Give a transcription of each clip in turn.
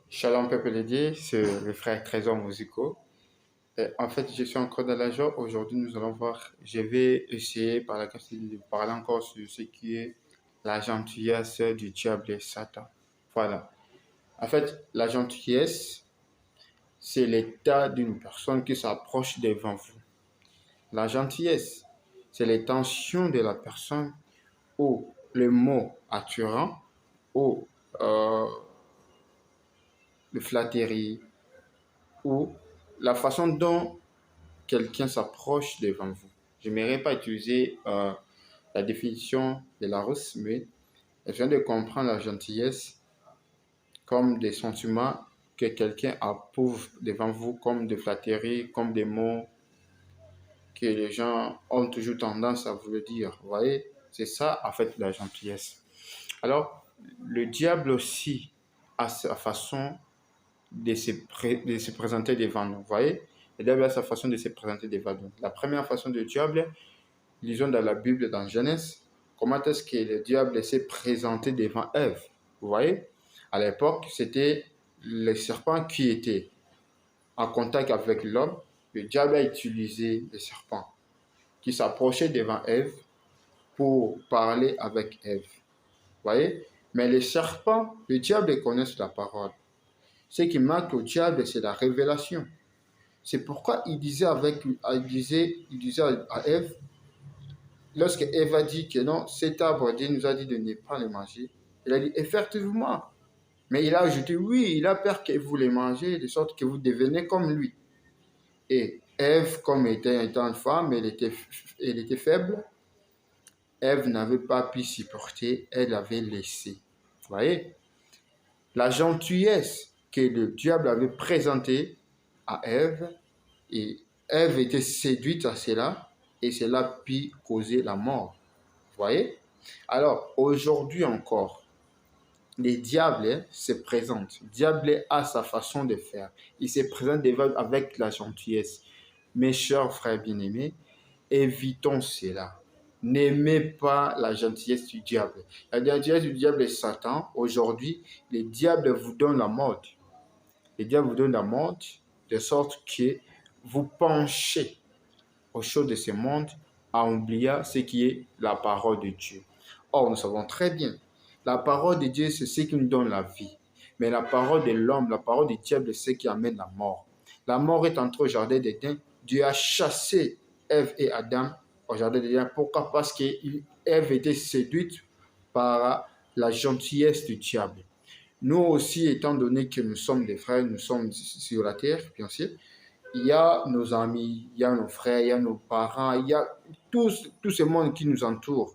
Shalom peuple de Dieu, c'est le frère Trésor Musico. Et en fait, je suis encore dans la joie. Aujourd'hui, nous allons voir. Je vais essayer par la question de parler encore sur ce qui est la gentillesse du diable et Satan. Voilà. En fait, la gentillesse, c'est l'état d'une personne qui s'approche devant vous. La gentillesse, c'est l'intention de la personne ou le mot attirant ou euh, le flatterie ou la façon dont quelqu'un s'approche devant vous. Je n'aimerais pas utiliser la définition de la Larousse, mais je viens de comprendre la gentillesse comme des sentiments que quelqu'un approuve devant vous, comme de flatterie, comme des mots que les gens ont toujours tendance à vous le dire. Vous voyez, c'est ça en fait la gentillesse. Alors, le diable aussi a sa façon de se présenter devant nous. Vous voyez, le diable a sa façon de se présenter devant nous. La première façon du diable, lisons dans la Bible, dans Genèse, comment est-ce que le diable s'est présenté devant Ève. Vous voyez, à l'époque, c'était le serpent qui était en contact avec l'homme. Le diable a utilisé le serpent qui s'approchait devant Ève pour parler avec Ève. Vous voyez, mais le serpent, le diable connaît la parole. Ce qui manque au diable, c'est la révélation. C'est pourquoi il disait à Ève, lorsque Ève a dit que non, cet arbre, Dieu nous a dit de ne pas le manger, il a dit effectivement. Mais il a ajouté, oui, il a peur que vous le mangez, de sorte que vous devenez comme lui. Et Ève, comme étant une femme, elle était faible. Ève n'avait pas pu supporter, elle avait laissé. Vous voyez? La gentillesse que le diable avait présentée à Ève, et Ève était séduite à cela, et cela pu causer la mort. Vous voyez? Alors, aujourd'hui encore, les diables se présentent. Le diable a sa façon de faire. Il se présente avec la gentillesse. Mes chers frères bien-aimés, évitons cela. N'aimez pas la gentillesse du diable. La gentillesse du diable est Satan. Aujourd'hui, les diables vous donnent la mode. Les diables vous donnent la mode de sorte que vous penchez aux choses de ce monde en oubliant ce qui est la parole de Dieu. Or, nous savons très bien, la parole de Dieu, c'est ce qui nous donne la vie. Mais la parole de l'homme, la parole du diable, c'est ce qui amène la mort. La mort est entrée au jardin d'Éden. Dieu a chassé Ève et Adam au jardin d'Éden. Pourquoi? Parce qu'Ève était séduite par la gentillesse du diable. Nous aussi, étant donné que nous sommes des frères, nous sommes sur la terre, bien sûr, il y a nos amis, il y a nos frères, il y a nos parents, il y a tout ce monde qui nous entoure.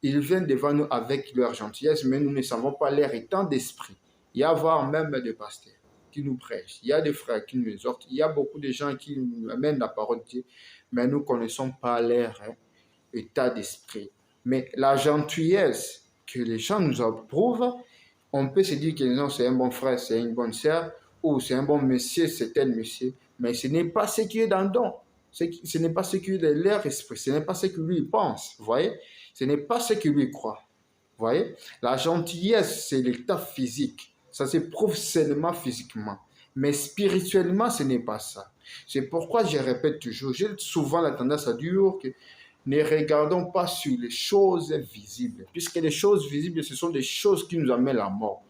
Ils viennent devant nous avec leur gentillesse, mais nous ne savons pas leur état d'esprit. Il y a voire même des pasteurs qui nous prêchent. Il y a des frères qui nous exhortent. Il y a beaucoup de gens qui nous amènent la parole de Dieu, mais nous ne connaissons pas leur état d'esprit. Mais la gentillesse que les gens nous approuvent, on peut se dire que non, c'est un bon frère, c'est une bonne sœur, ou c'est un bon monsieur, c'est tel monsieur, mais ce n'est pas ce qui est dans le don. Ce n'est pas ce qui est de leur esprit, ce n'est pas ce que lui pense, vous voyez? Ce n'est pas ce que lui croit, vous voyez? La gentillesse, c'est l'état physique, ça se prouve seulement physiquement, mais spirituellement, ce n'est pas ça. C'est pourquoi je répète toujours, j'ai souvent la tendance à dire que ne regardons pas sur les choses visibles, puisque les choses visibles, ce sont des choses qui nous amènent à la mort.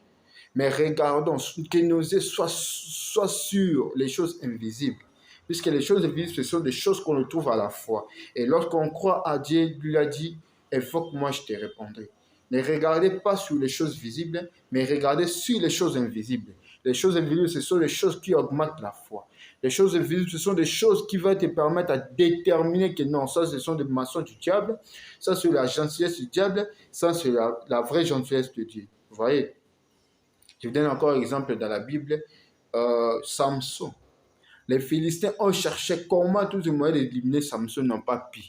Mais regardons, que nos yeux soient sur les choses invisibles. Puisque les choses invisibles, ce sont des choses qu'on trouve à la foi. Et lorsqu'on croit à Dieu, lui a dit, il faut que moi je te répondrai. Ne regardez pas sur les choses visibles, mais regardez sur les choses invisibles. Les choses invisibles, ce sont les choses qui augmentent la foi. Les choses invisibles, ce sont des choses qui vont te permettre à déterminer que non, ça, ce sont des mensonges du diable. Ça, c'est la gentillesse du diable. Ça, c'est la vraie gentillesse de Dieu. Vous voyez? Je vous donne encore un exemple dans la Bible. Samson. Les Philistins ont cherché comment tous les moyens d'éliminer Samson n'ont pas pu.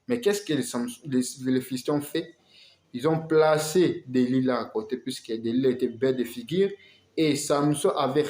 Mais qu'est-ce que les Philistins ont fait? Ils ont placé Delilah à côté, puisque Delilah était belle de figure, et Samson avait